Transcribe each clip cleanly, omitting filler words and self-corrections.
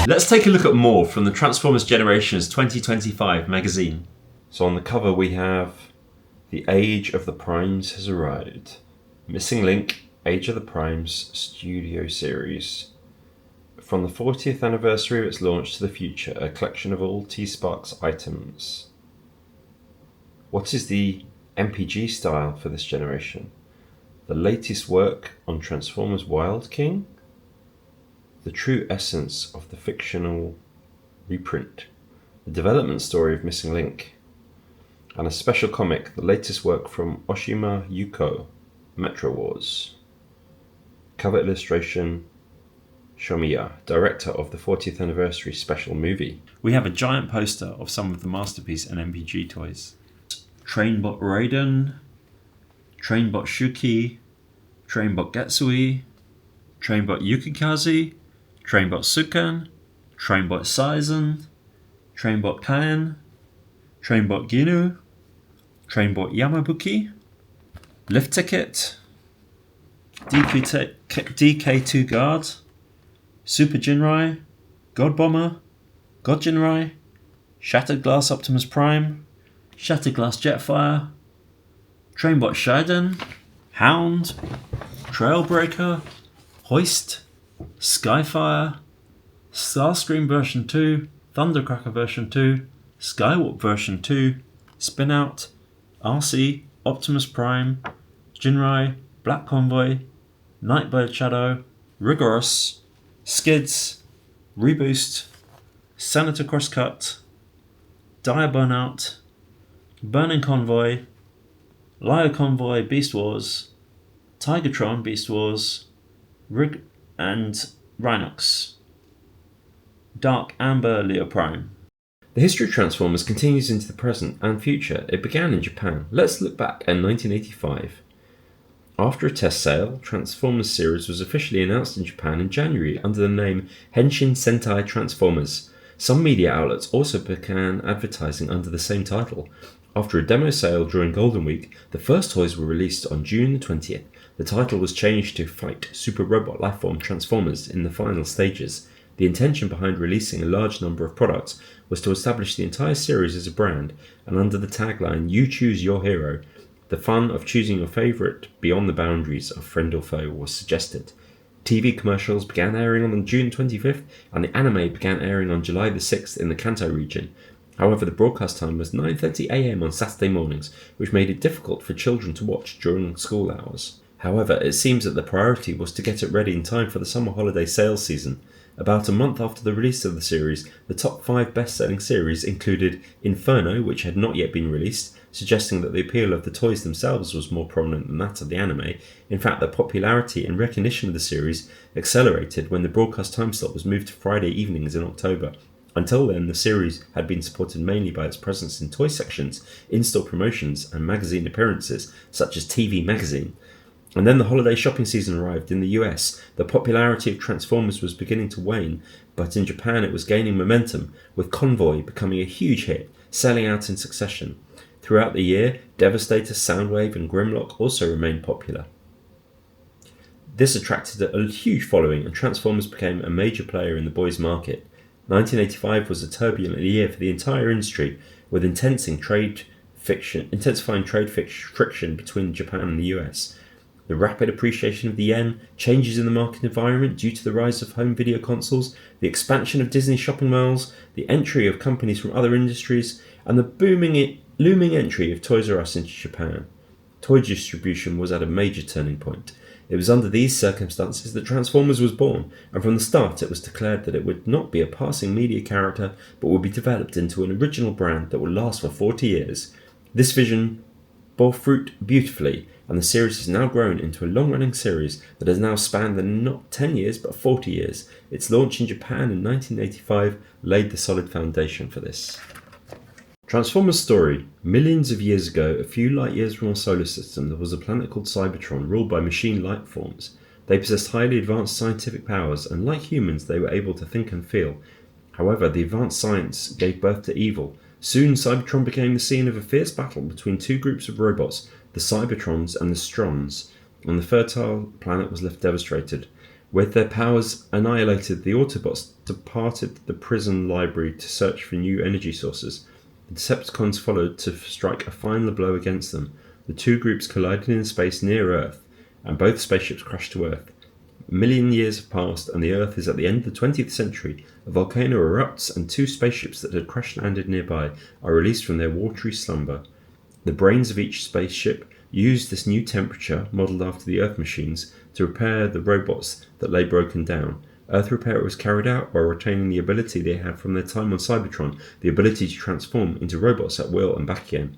Let's take a look at more from the Transformers Generations 2025 magazine. So on the cover we have The Age of the Primes has arrived. Missing Link, Age of the Primes Studio Series. From the 40th anniversary of its launch to the future, a collection of all T-Sparks items. What is the MPG style for this generation? The latest work on Transformers Wild King? The true essence of the fictional reprint? The development story of Missing Link? And a special comic, the latest work from Oshima Yuko, Metro Wars. Cover illustration, Shomiya, director of the 40th anniversary special movie. We have a giant poster of some of the Masterpiece and MPG toys. Trainbot Raiden, Trainbot Shuki, Trainbot Getsui, Trainbot Yukikaze, Trainbot Sukan, Trainbot Saizen, Trainbot Kaien, Trainbot Ginu, Trainbot Yamabuki, Lift Ticket, DK2 Guard, Super Jinrai, God Bomber, God Jinrai, Shattered Glass Optimus Prime, Shattered Glass Jetfire, Trainbot Shiden, Hound, Trailbreaker, Hoist, Skyfire, Starscream version 2, Thundercracker version 2, Skywarp version 2, Spinout, RC, Optimus Prime, Jinrai, Black Convoy, Nightbird Shadow, Rigorous, Skids, Reboost, Senator Crosscut, Dire Burnout, Burning Convoy, Lio Convoy Beast Wars, Tigatron Beast Wars, Rig and Rhinox, Dark Amber Leo Prime. The history of Transformers continues into the present and future. It began in Japan. Let's look back at 1985. After a test sale, Transformers series was officially announced in Japan in January under the name Henshin Sentai Transformers. Some media outlets also began advertising under the same title. After a demo sale during Golden Week, the first toys were released on June 20th. The title was changed to Fight Super Robot Lifeform Transformers in the final stages. The intention behind releasing a large number of products was to establish the entire series as a brand, and under the tagline "You Choose Your Hero," the fun of choosing your favourite beyond the boundaries of friend or foe was suggested. TV commercials began airing on June 25th, and the anime began airing on July the 6th in the Kanto region. However, the broadcast time was 9:30 AM on Saturday mornings, which made it difficult for children to watch during school hours. However, it seems that the priority was to get it ready in time for the summer holiday sales season. About a month after the release of the series, the top 5 best-selling series included Inferno, which had not yet been released, suggesting that the appeal of the toys themselves was more prominent than that of the anime. In fact, the popularity and recognition of the series accelerated when the broadcast time slot was moved to Friday evenings in October. Until then, the series had been supported mainly by its presence in toy sections, in-store promotions, and magazine appearances, such as TV Magazine. And then the holiday shopping season arrived in the US. The popularity of Transformers was beginning to wane, but in Japan it was gaining momentum, with Convoy becoming a huge hit, selling out in succession. Throughout the year, Devastator, Soundwave, and Grimlock also remained popular. This attracted a huge following, and Transformers became a major player in the boys' market. 1985 was a turbulent year for the entire industry, with intensifying trade friction between Japan and the US. The rapid appreciation of the yen, changes in the market environment due to the rise of home video consoles, the expansion of Disney shopping malls, the entry of companies from other industries, and the looming entry of Toys R Us into Japan. Toy distribution was at a major turning point. It was under these circumstances that Transformers was born, and from the start it was declared that it would not be a passing media character, but would be developed into an original brand that would last for 40 years. This vision bore fruit beautifully, and the series has now grown into a long-running series that has now spanned not 10 years but 40 years. Its launch in Japan in 1985 laid the solid foundation for this. Transformers story. Millions of years ago, a few light years from our solar system, there was a planet called Cybertron ruled by machine life forms. They possessed highly advanced scientific powers, and like humans, they were able to think and feel. However, the advanced science gave birth to evil. Soon, Cybertron became the scene of a fierce battle between two groups of robots, the Cybertrons and the Strons, and the fertile planet was left devastated. With their powers annihilated, the Autobots departed the prison library to search for new energy sources. The Decepticons followed to strike a final blow against them. The two groups collided in space near Earth, and both spaceships crashed to Earth. A million years have passed, and the Earth is at the end of the 20th century. A volcano erupts, and two spaceships that had crash-landed nearby are released from their watery slumber. The brains of each spaceship use this new temperature, modelled after the Earth machines, to repair the robots that lay broken down. Earth repair was carried out while retaining the ability they had from their time on Cybertron, the ability to transform into robots at will and back again.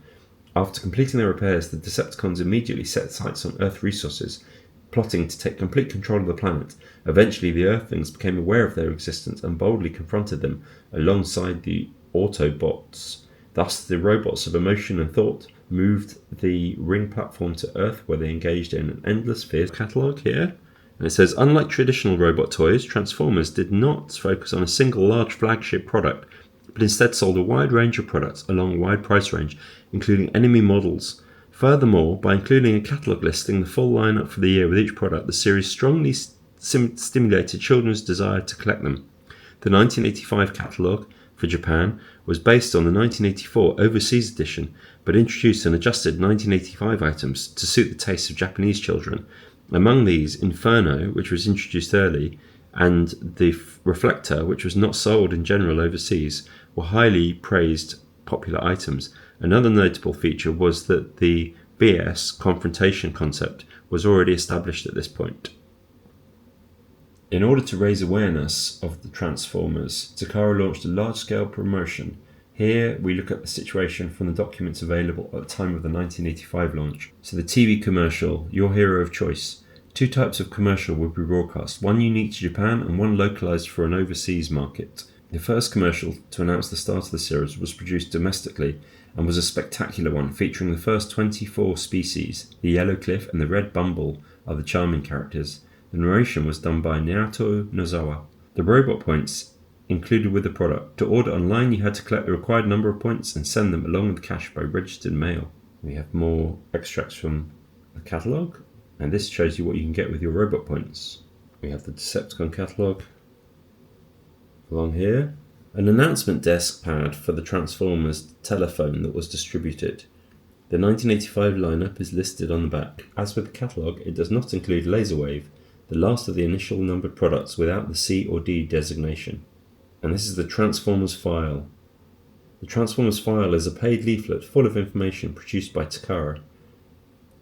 After completing their repairs, the Decepticons immediately set sights on Earth resources, plotting to take complete control of the planet. Eventually, the Earthlings became aware of their existence and boldly confronted them alongside the Autobots. Thus, the robots of emotion and thought moved the ring platform to Earth, where they engaged in an endless fierce catalogue here. And it says, unlike traditional robot toys, Transformers did not focus on a single large flagship product, but instead sold a wide range of products along a wide price range, including enemy models. Furthermore, by including a catalogue listing the full lineup for the year with each product, the series strongly stimulated children's desire to collect them. The 1985 catalogue for Japan was based on the 1984 overseas edition, but introduced and adjusted 1985 items to suit the tastes of Japanese children. Among these, Inferno, which was introduced early, and the Reflector, which was not sold in general overseas, were highly praised popular items. Another notable feature was that the BS confrontation concept was already established at this point. In order to raise awareness of the Transformers, Takara launched a large-scale promotion. Here we look at the situation from the documents available at the time of the 1985 launch. So the TV commercial, Your Hero of Choice. Two types of commercial would be broadcast, one unique to Japan and one localized for an overseas market. The first commercial to announce the start of the series was produced domestically and was a spectacular one, featuring the first 24 species. The Yellow Cliff and the Red Bumble are the charming characters. The narration was done by Naoto Nozawa. The robot points included with the product. To order online, you had to collect the required number of points and send them along with cash by registered mail. We have more extracts from the catalogue, and this shows you what you can get with your robot points. We have the Decepticon catalogue along here. An announcement desk pad for the Transformers telephone that was distributed. The 1985 lineup is listed on the back. As with the catalogue, it does not include Laserwave, the last of the initial numbered products without the C or D designation. And this is the Transformers file. The Transformers file is a paid leaflet full of information produced by Takara.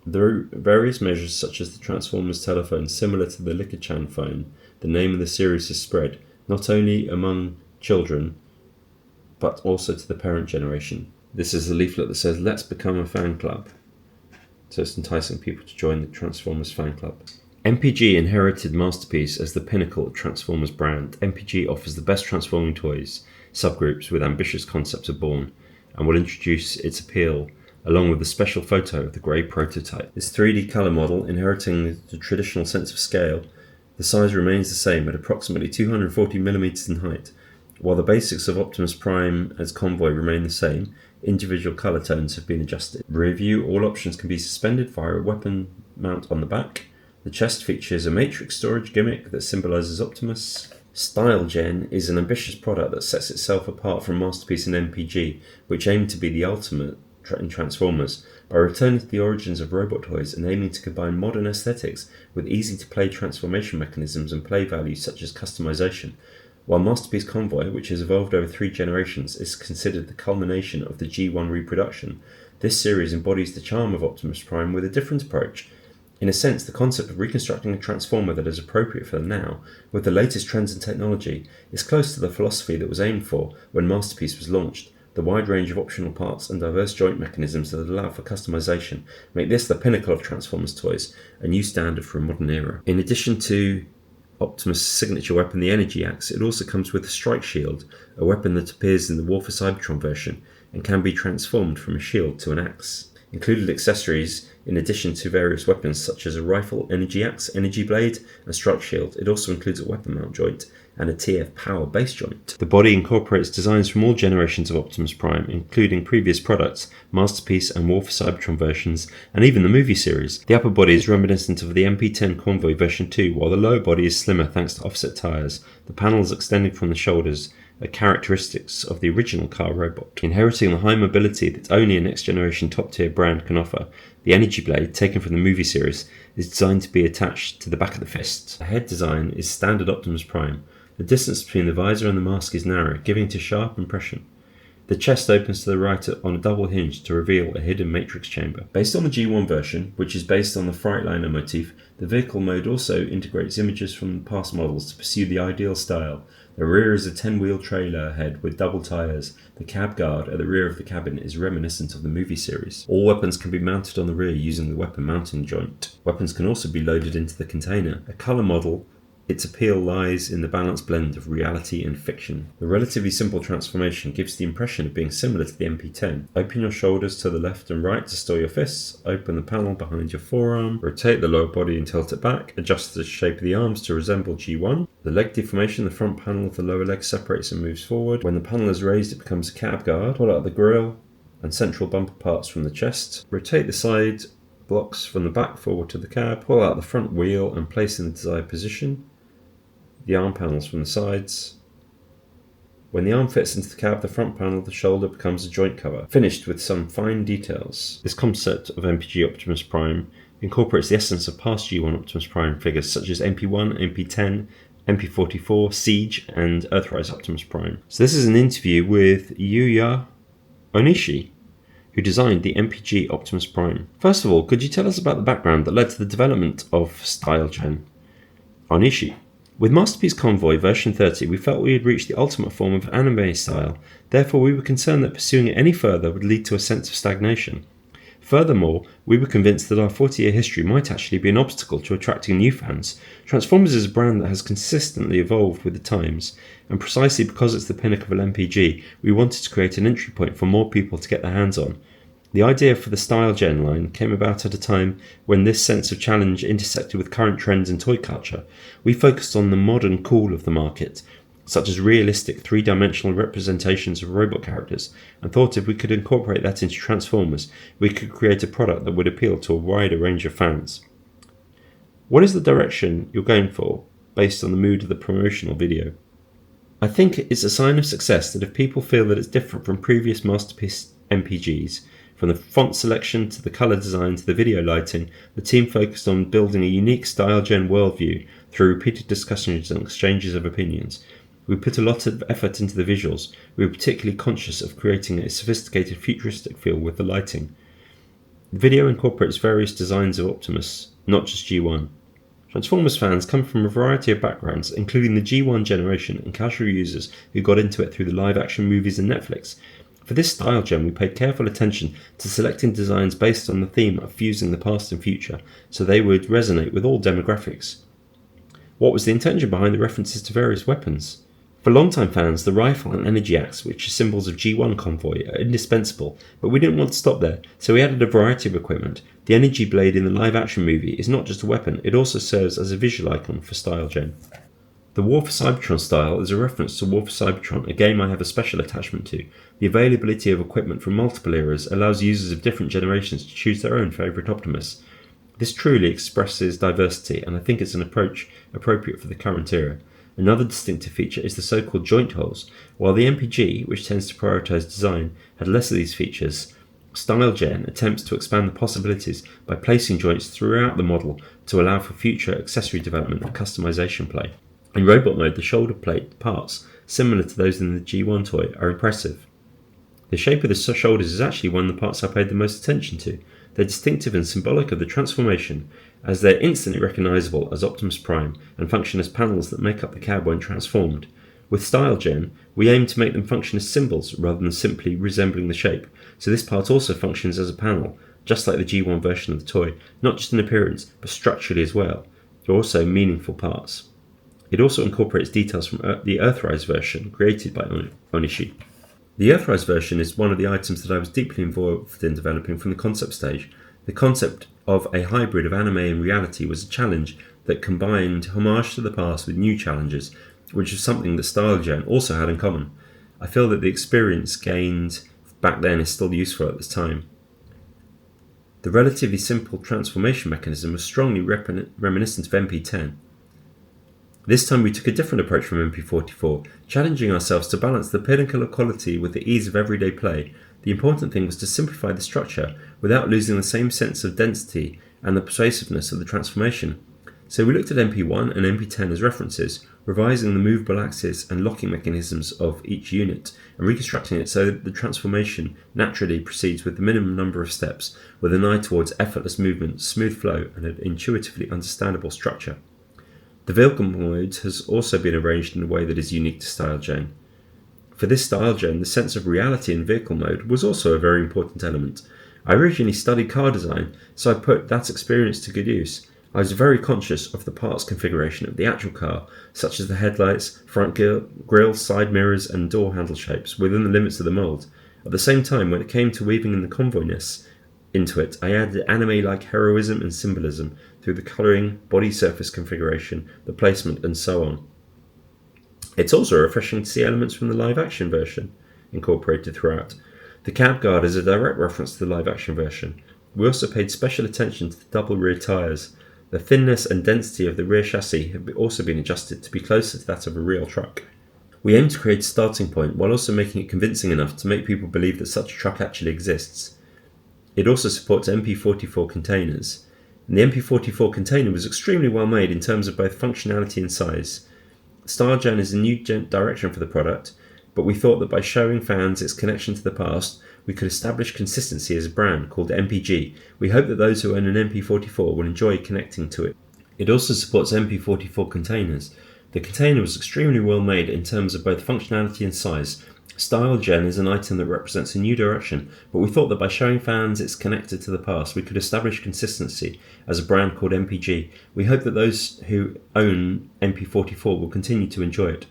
There are various measures such as the Transformers telephone, similar to the Licca-chan phone. The name of the series is spread, not only among children, but also to the parent generation. This is a leaflet that says, let's become a fan club. So it's enticing people to join the Transformers fan club. MPG inherited Masterpiece as the pinnacle of Transformers brand. MPG offers the best transforming toys subgroups with ambitious concepts are born, and will introduce its appeal along with a special photo of the grey prototype. This 3D colour model, inheriting the traditional sense of scale, the size remains the same at approximately 240mm in height. While the basics of Optimus Prime as Convoy remain the same, individual colour tones have been adjusted. Review: all options can be suspended via a weapon mount on the back. The chest features a matrix storage gimmick that symbolises Optimus. Style Gen is an ambitious product that sets itself apart from Masterpiece and MPG, which aim to be the ultimate in Transformers, by returning to the origins of robot toys and aiming to combine modern aesthetics with easy-to-play transformation mechanisms and play values such as customization. While Masterpiece Convoy, which has evolved over 3 generations, is considered the culmination of the G1 reproduction, this series embodies the charm of Optimus Prime with a different approach. In a sense, the concept of reconstructing a Transformer that is appropriate for now, with the latest trends in technology, is close to the philosophy that was aimed for when Masterpiece was launched. The wide range of optional parts and diverse joint mechanisms that allow for customization make this the pinnacle of Transformers toys, a new standard for a modern era. In addition to Optimus' signature weapon, the Energy Axe, it also comes with the Strike Shield, a weapon that appears in the War for Cybertron version and can be transformed from a shield to an axe. Included accessories In addition to various weapons such as a rifle, energy axe, energy blade, and strike shield, it also includes a weapon mount joint and a TF power base joint. The body incorporates designs from all generations of Optimus Prime, including previous products, Masterpiece and War for Cybertron versions, and even the movie series. The upper body is reminiscent of the MP10 Convoy version 2, while the lower body is slimmer thanks to offset tyres. The panels extending from the shoulders are characteristics of the original car robot. Inheriting the high mobility that only a next-generation top-tier brand can offer, the energy blade, taken from the movie series, is designed to be attached to the back of the fist. The head design is standard Optimus Prime. The distance between the visor and the mask is narrow, giving to sharp impression. The chest opens to the right on a double hinge to reveal a hidden matrix chamber. Based on the G1 version, which is based on the Freightliner motif, the vehicle mode also integrates images from past models to pursue the ideal style. The rear is a 10-wheel trailer head with double tyres. The cab guard at the rear of the cabin is reminiscent of the movie series. All weapons can be mounted on the rear using the weapon mounting joint. Weapons can also be loaded into the container. A colour model, its appeal lies in the balanced blend of reality and fiction. The relatively simple transformation gives the impression of being similar to the MP10. Open your shoulders to the left and right to store your fists, open the panel behind your forearm, rotate the lower body and tilt it back, adjust the shape of the arms to resemble G1. The leg deformation, the front panel of the lower leg separates and moves forward. When the panel is raised, it becomes a cab guard. Pull out the grille and central bumper parts from the chest. Rotate the side blocks from the back forward to the cab. Pull out the front wheel and place in the desired position the arm panels from the sides. When the arm fits into the cab, the front panel of the shoulder becomes a joint cover, finished with some fine details. This concept of MPG Optimus Prime incorporates the essence of past G1 Optimus Prime figures such as MP1, MP10, MP44, Siege, and Earthrise Optimus Prime. So this is an interview with Yuya Onishi, who designed the MPG Optimus Prime. First of all, could you tell us about the background that led to the development of StyleGen? Onishi. With Masterpiece Convoy version 30, we felt we had reached the ultimate form of anime style, therefore we were concerned that pursuing it any further would lead to a sense of stagnation. Furthermore, we were convinced that our 40-year history might actually be an obstacle to attracting new fans. Transformers is a brand that has consistently evolved with the times, and precisely because it's the pinnacle of MPG, we wanted to create an entry point for more people to get their hands on. The idea for the StyleGen line came about at a time when this sense of challenge intersected with current trends in toy culture. We focused on the modern cool of the market, such as realistic three-dimensional representations of robot characters, and thought if we could incorporate that into Transformers, we could create a product that would appeal to a wider range of fans. What is the direction you're going for, based on the mood of the promotional video? I think it's a sign of success that if people feel that it's different from previous Masterpiece MPGs, from the font selection to the colour design to the video lighting, the team focused on building a unique StyleGen worldview through repeated discussions and exchanges of opinions. We put a lot of effort into the visuals. We were particularly conscious of creating a sophisticated futuristic feel with the lighting. The video incorporates various designs of Optimus, not just G1. Transformers fans come from a variety of backgrounds, including the G1 generation and casual users who got into it through the live-action movies and Netflix. For this StyleGen, we paid careful attention to selecting designs based on the theme of fusing the past and future, so they would resonate with all demographics. What was the intention behind the references to various weapons? For longtime fans, the rifle and energy axe, which are symbols of G1 Convoy, are indispensable, but we didn't want to stop there, so we added a variety of equipment. The energy blade in the live-action movie is not just a weapon, it also serves as a visual icon for StyleGen. The War for Cybertron style is a reference to War for Cybertron, a game I have a special attachment to. The availability of equipment from multiple eras allows users of different generations to choose their own favourite Optimus. This truly expresses diversity, and I think it's an approach appropriate for the current era. Another distinctive feature is the so-called joint holes. While the MPG, which tends to prioritise design, had less of these features, StyleGen attempts to expand the possibilities by placing joints throughout the model to allow for future accessory development and customisation play. In robot mode, the shoulder plate parts, similar to those in the G1 toy, are impressive. The shape of the shoulders is actually one of the parts I paid the most attention to. They're distinctive and symbolic of the transformation, as they're instantly recognisable as Optimus Prime and function as panels that make up the cab when transformed. With StyleGen, we aim to make them function as symbols rather than simply resembling the shape, so this part also functions as a panel, just like the G1 version of the toy, not just in appearance, but structurally as well. They're also meaningful parts. It also incorporates details from the Earthrise version created by Onishi. The Earthrise version is one of the items that I was deeply involved in developing from the concept stage. The concept of a hybrid of anime and reality was a challenge that combined homage to the past with new challenges, which was something that StyleGen also had in common. I feel that the experience gained back then is still useful at this time. The relatively simple transformation mechanism was strongly reminiscent of MP10. This time we took a different approach from MP44, challenging ourselves to balance the pinnacle of quality with the ease of everyday play. The important thing was to simplify the structure without losing the same sense of density and the persuasiveness of the transformation. So we looked at MP1 and MP10 as references, revising the movable axis and locking mechanisms of each unit, and reconstructing it so that the transformation naturally proceeds with the minimum number of steps, with an eye towards effortless movement, smooth flow, and an intuitively understandable structure. The vehicle mode has also been arranged in a way that is unique to StyleGen. For this StyleGen, the sense of reality in vehicle mode was also a very important element. I originally studied car design, so I put that experience to good use. I was very conscious of the parts configuration of the actual car, such as the headlights, front grille, side mirrors, and door handle shapes, within the limits of the mould. At the same time, when it came to weaving in the convoyness into it, I added anime-like heroism and symbolism through the colouring, body surface configuration, the placement, and so on. It's also refreshing to see elements from the live-action version incorporated throughout. The cab guard is a direct reference to the live-action version. We also paid special attention to the double rear tyres. The thinness and density of the rear chassis have also been adjusted to be closer to that of a real truck. We aim to create a starting point while also making it convincing enough to make people believe that such a truck actually exists. It also supports MP44 containers, and the MP44 container was extremely well made in terms of both functionality and size. StyleGen is a new direction for the product, but we thought that by showing fans its connection to the past, we could establish consistency as a brand called MPG. We hope that those who own an MP44 will enjoy connecting to it. It also supports MP44 containers. The container was extremely well made in terms of both functionality and size. StyleGen is an item that represents a new direction, but we thought that by showing fans it's connected to the past, we could establish consistency as a brand called MPG. We hope that those who own MP44 will continue to enjoy it.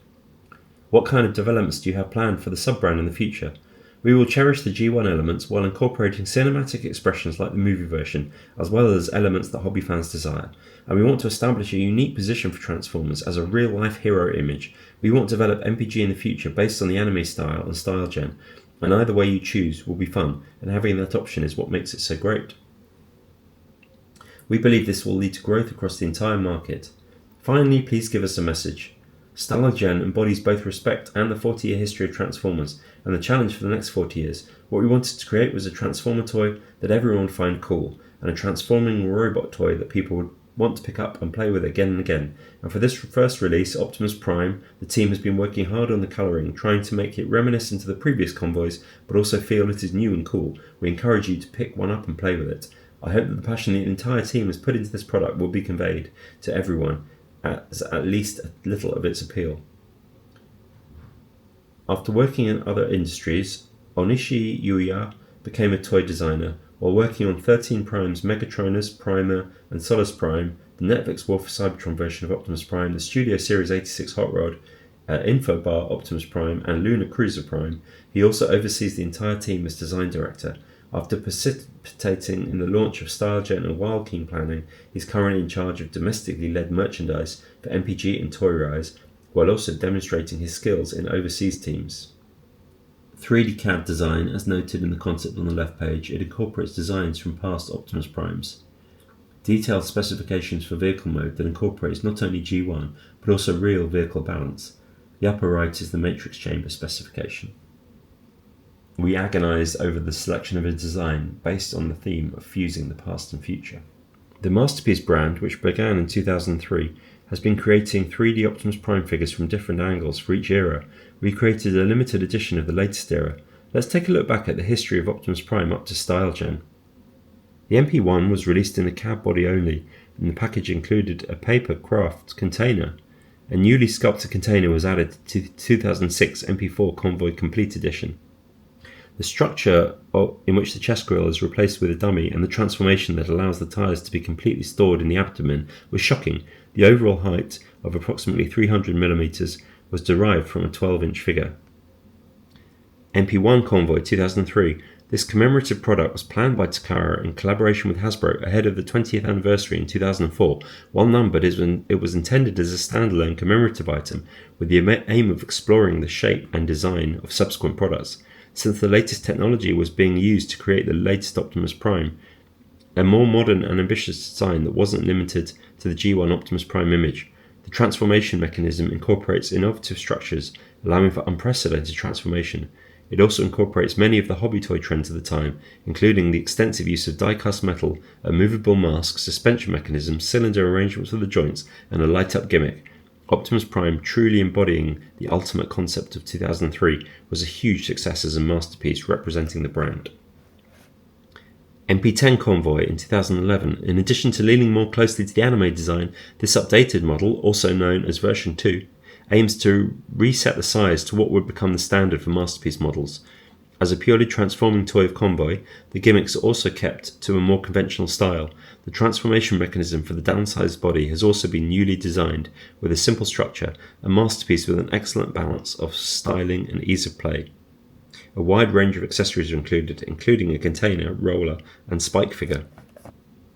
What kind of developments do you have planned for the sub-brand in the future? We will cherish the G1 elements while incorporating cinematic expressions like the movie version, as well as elements that hobby fans desire. And we want to establish a unique position for Transformers as a real-life hero image. We want to develop MPG in the future based on the anime style and StyleGen, and either way you choose will be fun, and having that option is what makes it so great. We believe this will lead to growth across the entire market. Finally, please give us a message. StyleGen embodies both respect and the 40-year history of Transformers, and the challenge for the next 40 years. What we wanted to create was a Transformer toy that everyone would find cool, and a transforming robot toy that people would want to pick up and play with again and again. And for this first release, Optimus Prime, the team has been working hard on the colouring, trying to make it reminiscent of the previous convoys, but also feel it is new and cool. We encourage you to pick one up and play with it. I hope that the passion the entire team has put into this product will be conveyed to everyone, as at least a little of its appeal. After working in other industries, Onishi Yuya became a toy designer. While working on 13 Prime's Megatronus, Primer, and Solus Prime, the Netflix War for Cybertron version of Optimus Prime, the Studio Series 86 Hot Rod, Infobar Optimus Prime, and Lunar Cruiser Prime, he also oversees the entire team as design director. After participating in the launch of StyleGen and Wild King planning, he's currently in charge of domestically led merchandise for MPG and Toy Rise, while also demonstrating his skills in overseas teams. 3D CAD design, as noted in the concept on the left page, it incorporates designs from past Optimus Primes. Detailed specifications for vehicle mode that incorporates not only G1, but also real vehicle balance. The upper right is the matrix chamber specification. We agonised over the selection of a design based on the theme of fusing the past and future. The Masterpiece brand, which began in 2003, has been creating 3D Optimus Prime figures from different angles for each era. We created a limited edition of the latest era. Let's take a look back at the history of Optimus Prime up to StyleGen. The MP1 was released in a cab body only, and the package included a paper craft container. A newly sculpted container was added to the 2006 MP4 Convoy Complete Edition. The structure in which the chest grille is replaced with a dummy and the transformation that allows the tyres to be completely stored in the abdomen was shocking. The overall height of approximately 300mm was derived from a 12-inch figure. MP1 Convoy 2003. This commemorative product was planned by Takara in collaboration with Hasbro ahead of the 20th anniversary in 2004. While numbered, it was intended as a standalone commemorative item with the aim of exploring the shape and design of subsequent products. Since the latest technology was being used to create the latest Optimus Prime, a more modern and ambitious design that wasn't limited to the G1 Optimus Prime image. The transformation mechanism incorporates innovative structures, allowing for unprecedented transformation. It also incorporates many of the hobby toy trends of the time, including the extensive use of die-cast metal, a movable mask, suspension mechanism, cylinder arrangements for the joints, and a light-up gimmick. Optimus Prime, truly embodying the ultimate concept of 2003, was a huge success as a masterpiece representing the brand. MP10 Convoy in 2011. In addition to leaning more closely to the anime design, this updated model, also known as version 2, aims to reset the size to what would become the standard for masterpiece models. As a purely transforming toy of Convoy, the gimmicks are also kept to a more conventional style. The transformation mechanism for the downsized body has also been newly designed, with a simple structure, a masterpiece with an excellent balance of styling and ease of play. A wide range of accessories are included, including a container, roller, and spike figure.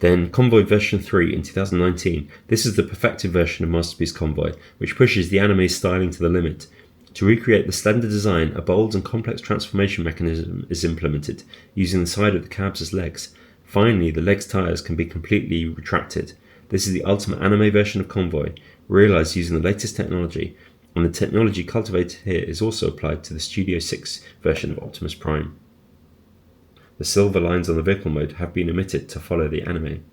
Then Convoy version 3 in 2019. This is the perfected version of Masterpiece Convoy, which pushes the anime styling to the limit. To recreate the slender design, a bold and complex transformation mechanism is implemented, using the side of the cabs as legs. Finally, the legs' tires can be completely retracted. This is the ultimate anime version of Convoy, realised using the latest technology, and the technology cultivated here is also applied to the Studio 6 version of Optimus Prime. The silver lines on the vehicle mode have been omitted to follow the anime.